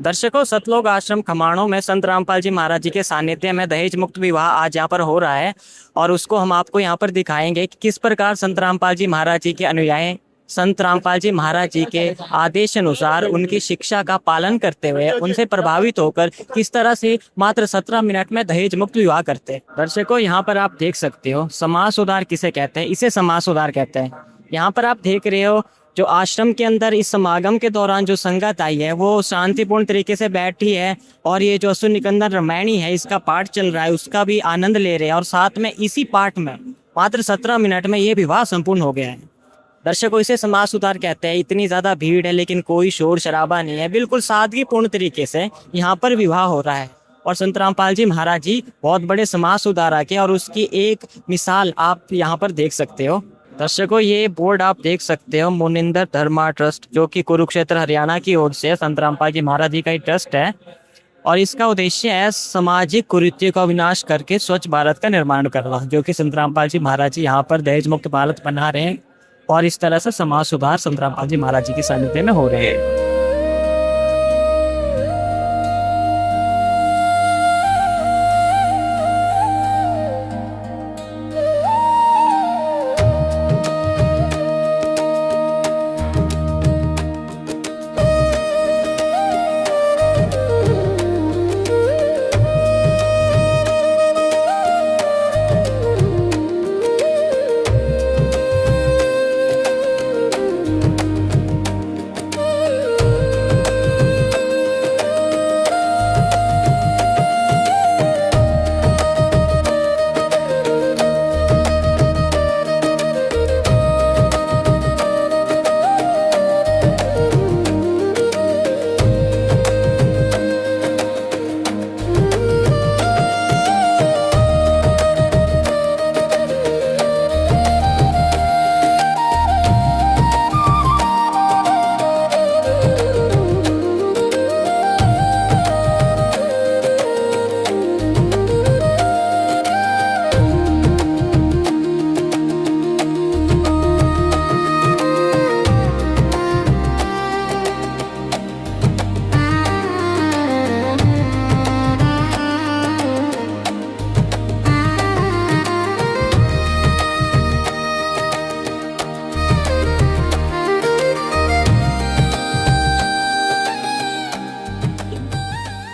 दर्शकों, सतलोक आश्रम खमाणों में संत रामपाल जी महाराज जी के सानिध्य में दहेज मुक्त विवाह आज यहाँ पर हो रहा है। और उसको हम आपको यहाँ पर दिखाएंगे कि किस प्रकार संत रामपाल जी महाराज जी के अनुयायी संत रामपाल जी महाराज जी के आदेश अनुसार उनकी शिक्षा का पालन करते हुए उनसे प्रभावित होकर किस तरह से मात्र 17 मिनट में दहेज मुक्त विवाह करते हैं। दर्शकों, यहाँ पर आप देख सकते हो समाज सुधार किसे कहते हैं, इसे समाज सुधार कहते हैं। यहाँ पर आप देख रहे हो जो आश्रम के अंदर इस समागम के दौरान जो संगत आई है वो शांतिपूर्ण तरीके से बैठी है और ये जो अश्विन निकंदन रामायणी है इसका पाठ चल रहा है उसका भी आनंद ले रहे हैं। और साथ में इसी पाठ में मात्र 17 मिनट में ये विवाह संपूर्ण हो गया है। दर्शकों, इसे समाज सुधार कहते हैं। इतनी ज्यादा भीड़ है लेकिन कोई शोर शराबा नहीं है, बिल्कुल सादगीपूर्ण तरीके से यहाँ पर विवाह हो रहा है। और संत रामपाल जी महाराज जी बहुत बड़े समाज सुधारक है और उसकी एक मिसाल आप यहाँ पर देख सकते हो। दर्शकों, ये बोर्ड आप देख सकते हो मुनिंदर धर्मा ट्रस्ट, जो कि कुरुक्षेत्र हरियाणा की ओर से संत रामपाल जी महाराज जी का ही ट्रस्ट है। और इसका उद्देश्य है सामाजिक कुरीतियों का विनाश करके स्वच्छ भारत का निर्माण करना, जो कि संत रामपाल जी महाराज जी यहाँ पर दहेज मुक्त भारत बना रहे हैं। और इस तरह से समाज सुधार संत रामपाल जी महाराज जी के सानिध्य में हो रहे हैं।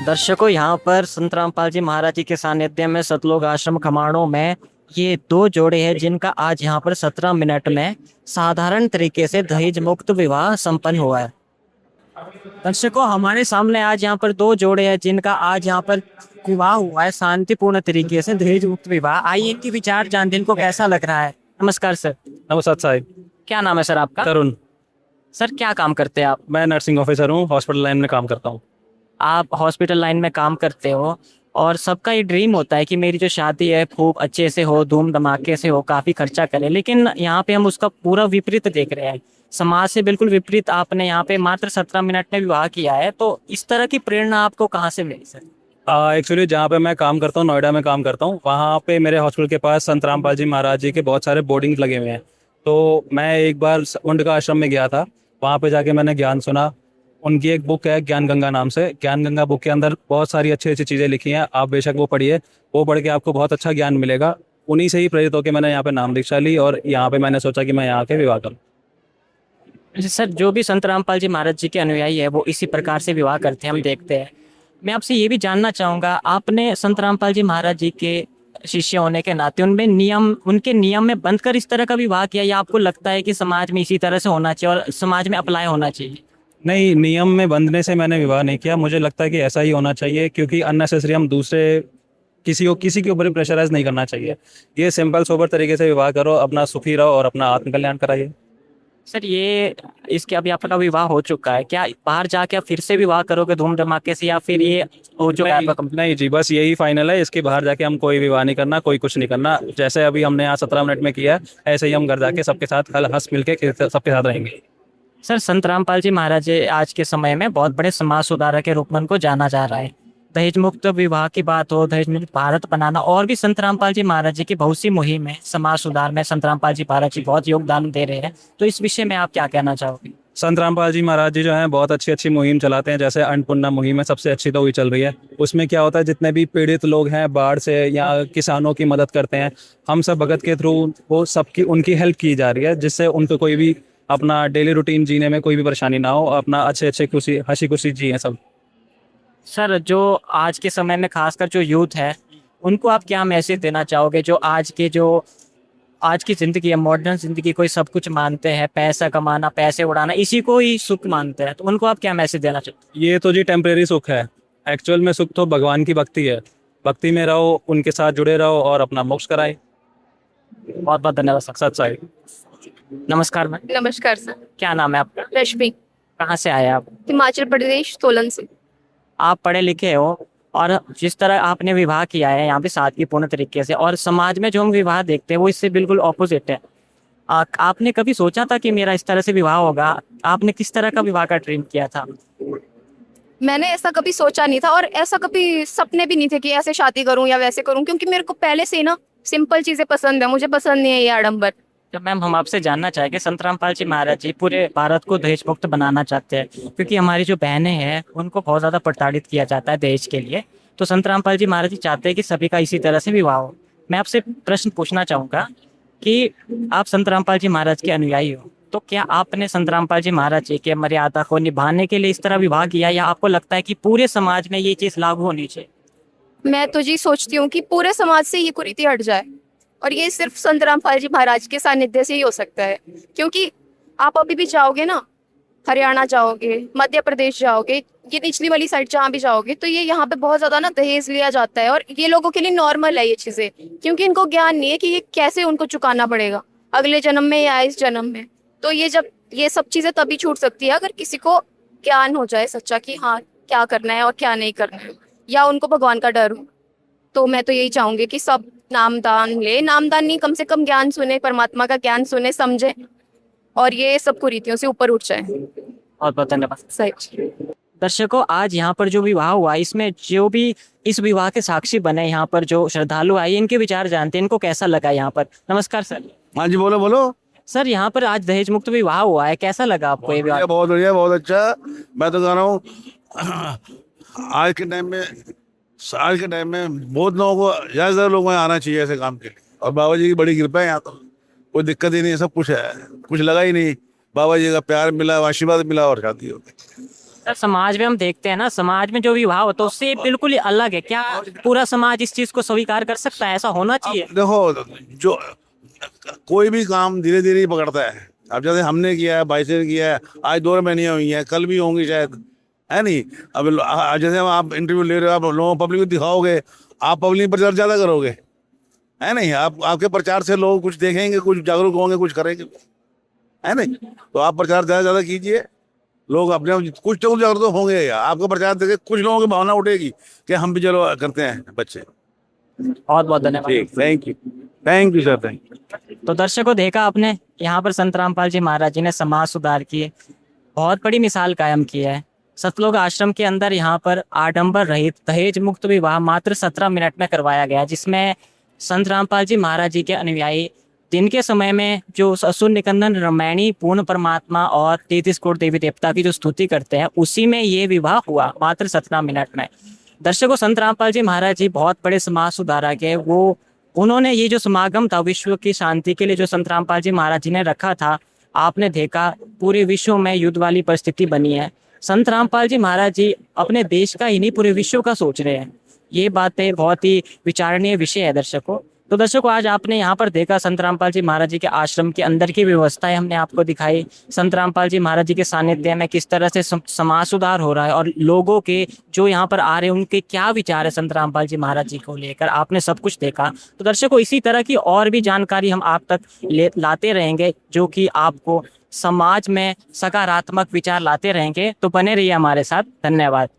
दर्शकों, यहाँ पर संत रामपाल जी महाराज जी के सानिध्य में सतलोक आश्रम खमाणों में ये दो जोड़े हैं जिनका आज यहाँ पर 17 मिनट में साधारण तरीके से दहेज मुक्त विवाह संपन्न हुआ है। दर्शकों, हमारे सामने आज यहाँ पर दो जोड़े हैं जिनका आज यहाँ पर विवाह हुआ है शांतिपूर्ण तरीके से, दहेज मुक्त विवाह। आइए इनके विचार जानते हैं, इनको कैसा लग रहा है। नमस्कार सर। नमस्कार साहिब। क्या नाम है सर आपका? तरुण। सर, क्या काम करते हैं आप? मैं नर्सिंग ऑफिसर हूँ, हॉस्पिटल लाइन में काम करता हूँ। आप हॉस्पिटल लाइन में काम करते हो और सबका ये ड्रीम होता है कि मेरी जो शादी है खूब अच्छे से हो, धूम धमाके से हो, काफ़ी खर्चा करें। लेकिन यहाँ पे हम उसका पूरा विपरीत देख रहे हैं, समाज से बिल्कुल विपरीत। आपने यहाँ पे मात्र 17 मिनट में विवाह किया है, तो इस तरह की प्रेरणा आपको कहाँ से मिली सर? एक्चुअली जहाँ पे मैं काम करता हूँ, नोएडा में काम करता हूँ, वहाँ पे मेरे हॉस्पिटल के पास संत रामपाल जी महाराज जी के बहुत सारे बोर्डिंग लगे हुए हैं। तो मैं एक बार उनका आश्रम में गया था, वहाँ पे जाके मैंने ज्ञान सुना। उनकी एक बुक है ज्ञान गंगा नाम से, ज्ञान गंगा बुक के अंदर बहुत सारी अच्छी अच्छी चीज़ें लिखी हैं। आप बेशक वो पढ़िए, वो पढ़ के आपको बहुत अच्छा ज्ञान मिलेगा। उन्हीं से ही प्रेरित होकर मैंने यहाँ पे नाम दीक्षा ली और यहाँ पे मैंने सोचा कि मैं यहाँ के विवाह करूँ। सर, जो भी संत रामपाल जी महाराज जी के अनुयायी है वो इसी प्रकार से विवाह करते हैं, हम देखते हैं। मैं आपसे ये भी जानना चाहूँगा, आपने संत रामपाल जी महाराज जी के शिष्य होने के नाते उनके नियम में बंधकर इस तरह का विवाह किया, या आपको लगता है कि समाज में इसी तरह से होना चाहिए और समाज में अप्लाई होना चाहिए? नहीं, नियम में बंधने से मैंने विवाह नहीं किया। मुझे लगता है कि ऐसा ही होना चाहिए, क्योंकि अननेसेसरी हम दूसरे किसी के ऊपर प्रेशराइज नहीं करना चाहिए। ये सिंपल सोबर तरीके से विवाह करो, अपना सुखी रहो और अपना आत्मकल्याण कराइए। सर, ये इसके अभी आपका विवाह हो चुका है, क्या बाहर जाके आप फिर से विवाह करोगे धूम धमाके से, या फिर ये हो चुका है आपका? नहीं जी, बस यही फाइनल है। इसके बाहर जाके हम कोई विवाह नहीं करना, कोई कुछ नहीं करना। जैसे अभी हमने यहाँ 17 मिनट में किया, ऐसे ही हम घर जाके सबके साथ हंस मिल के सबके साथ रहेंगे। सर, संत रामपाल जी महाराज जी आज के समय में बहुत बड़े समाज सुधारक के रूप में उनको जाना जा रहा है। दहेज मुक्त विवाह की बात हो, दहेज मुक्त भारत बनाना, और भी संत रामपाल जी महाराज जी की बहुत सी मुहिम है समाज सुधार में। संत रामपाल जी महाराज जी बहुत योगदान दे रहे हैं, तो इस विषय में आप क्या कहना चाहोगे? संत रामपाल जी महाराज जी जो हैं बहुत अच्छी अच्छी मुहिम चलाते हैं, जैसे अन्नपूर्णा मुहिम है, सबसे अच्छी तो वही चल रही है। उसमें क्या होता है, जितने भी पीड़ित लोग हैं बाढ़ से या किसानों की मदद करते हैं, हम सब भगत के थ्रू वो सबकी उनकी हेल्प की जा रही है, जिससे उनको कोई भी अपना डेली रूटीन जीने में कोई भी परेशानी ना हो, अपना अच्छे अच्छे खुशी हंसी खुशी जिए सब। सर जो आज के समय में खासकर जो यूथ है उनको आप क्या मैसेज देना चाहोगे, जो आज की ज़िंदगी है, मॉडर्न ज़िंदगी, कोई सब कुछ मानते हैं, पैसा कमाना, पैसे उड़ाना, इसी को ही सुख मानते हैं, तो उनको आप क्या मैसेज देना चाहते ये तो जी टेम्परेरी सुख है, एक्चुअल में सुख तो भगवान की भक्ति है। भक्ति में रहो, उनके साथ जुड़े रहो और अपना मोक्ष कराए। हैं? बहुत बहुत धन्यवाद सर। सच्चाई। नमस्कार मैम, नमस्कार सर। क्या नाम है आपका? रश्मि, कहाँ से आए आप? हिमाचल प्रदेश, सोलन से। आप पढ़े लिखे हो और जिस तरह आपने विवाह किया है यहाँ पे सादगीपूर्ण तरीके से, और समाज में जो हम विवाह देखते हैं वो इससे बिल्कुल ऑपोजिट है। आपने कभी सोचा था कि मेरा इस तरह से विवाह होगा? आपने किस तरह का विवाह का ड्रीम किया था? मैंने ऐसा कभी सोचा नहीं था और ऐसा कभी सपने भी नहीं थे कि ऐसे शादी करूं या वैसे करूं, क्योंकि मेरे को पहले से ही ना सिंपल चीजें पसंद है, मुझे पसंद नहीं है ये आडंबर। तो मैम हम आपसे जानना चाहेंगे, संत रामपाल जी महाराज जी पूरे भारत को दहेज मुक्त बनाना चाहते हैं, क्योंकि हमारी जो बहनें हैं उनको बहुत ज़्यादा प्रताड़ित किया जाता है दहेज के लिए। तो संत रामपाल जी महाराज जी चाहते हैं कि सभी का इसी तरह से विवाह हो। मैं आपसे प्रश्न पूछना चाहूँगा कि आप संत रामपाल जी महाराज के अनुयायी हो, तो क्या आपने संत रामपाल जी महाराज जी के मर्यादा को निभाने के लिए इस तरह विवाह किया, या आपको लगता है कि पूरे समाज में ये चीज़ लागू होनी चाहिए? मैं तो जी सोचती हूँ कि पूरे समाज से ये कुरीति हट जाए, और ये सिर्फ संत रामपाल जी महाराज के सानिध्य से ही हो सकता है। क्योंकि आप अभी भी जाओगे ना, हरियाणा जाओगे, मध्य प्रदेश जाओगे, ये निचली वाली साइड जहाँ भी जाओगे, तो ये यहाँ पे बहुत ज्यादा ना दहेज लिया जाता है, और ये लोगों के लिए नॉर्मल है ये चीजें, क्योंकि इनको ज्ञान नहीं है कि ये कैसे उनको चुकाना पड़ेगा अगले जन्म में या इस जन्म में। तो ये सब चीजें तभी छूट सकती है अगर किसी को ज्ञान हो जाए सच्चा कि हाँ क्या करना है और क्या नहीं करना है, या उनको भगवान का डर हो। तो मैं तो यही चाहूंगी कि सब नामदान ले, नामदान नहीं, कम से कम ज्ञान सुने, परमात्मा का ज्ञान सुने, समझे, और ये सब कुरीतियों से ऊपर उठ जाए। बहुत बहुत धन्यवाद। सही। दर्शकों, आज यहाँ पर जो विवाह हुआ, इसमें जो भी इस विवाह के साक्षी बने, यहाँ पर जो श्रद्धालु आए, इनके विचार जानते हैं, इनको कैसा लगा यहाँ पर। नमस्कार सर। हाँ जी, बोलो बोलो। सर यहाँ पर आज दहेज मुक्त विवाह हुआ है, कैसा लगा आपको ये विवाह? बहुत बढ़िया, बहुत अच्छा। मैं तो कह रहा हूँ आज के टाइम में बहुत लोगों को, ज्यादा लोगों को आना चाहिए ऐसे काम के लिए, और बाबा जी की बड़ी कृपा है, यहाँ तो कोई दिक्कत ही नहीं, सब कुछ है, कुछ लगा ही नहीं, बाबा जी का प्यार मिला, आशीर्वाद मिला और शादी हो गई। सर समाज में हम देखते हैं ना, समाज में जो विवाह होता है उससे बिल्कुल ही अलग है। क्या पूरा समाज इस चीज को स्वीकार कर सकता है? ऐसा होना चाहिए। देखो, जो कोई भी काम धीरे धीरे ही पकड़ता है। अब जैसे हमने किया है, भाई से किया है, आज 2 महीने हुई है, कल भी होंगी शायद, है नहीं। अब जैसे आप इंटरव्यू ले रहे हो, आप लोगों पब्लिक को दिखाओगे, आप पब्लिक प्रचार ज्यादा करोगे, है नहीं। आपके प्रचार से लोग कुछ देखेंगे, कुछ जागरूक होंगे, कुछ करेंगे, है नहीं। तो आप प्रचार ज्यादा कीजिए, लोग अपने कुछ तो जागरूक होंगे, आपका प्रचार देखे कुछ लोगों की भावना उठेगी कि हम भी चलो करते हैं बच्चे। बहुत बहुत धन्यवाद। Thank you sir, thank you. तो दर्शकों, देखा आपने, यहाँ पर संत रामपाल जी महाराज जी ने समाज सुधार की बहुत बड़ी मिसाल कायम की है। सतलोक आश्रम के अंदर यहाँ पर आडंबर रहित दहेज मुक्त विवाह मात्र 17 मिनट में करवाया गया, जिसमें संत रामपाल जी महाराज जी के अनुयायी दिन के समय में जो असुर निकंदन रामायणी पूर्ण परमात्मा और 33 करोड़ देवी देवता की जो स्तुति करते हैं, उसी में ये विवाह हुआ मात्र 17 मिनट में। दर्शकों, संत रामपाल जी महाराज जी बहुत बड़े समाज सुधारक है। उन्होंने ये जो समागम था विश्व की शांति के लिए जो संत रामपाल जी महाराज जी ने रखा था, आपने देखा पूरे विश्व में युद्ध वाली परिस्थिति बनी है। संत रामपाल जी महाराज जी अपने देश का ही नहीं, पूरे विश्व का सोच रहे हैं। ये बातें बहुत ही विचारणीय विषय है दर्शकों। तो दर्शकों, आज आपने यहाँ पर देखा संत रामपाल जी महाराज जी के आश्रम के अंदर की व्यवस्थाएं हमने आपको दिखाई। संत रामपाल जी महाराज जी के सानिध्य में किस तरह से समाज सुधार हो रहा है, और लोगों के जो यहाँ पर आ रहे हैं उनके क्या विचार है संत रामपाल जी महाराज जी को लेकर, आपने सब कुछ देखा। तो दर्शकों, इसी तरह की और भी जानकारी हम आप तक लाते रहेंगे, जो कि आपको समाज में सकारात्मक विचार लाते रहेंगे। तो बने रहिए हमारे साथ। धन्यवाद।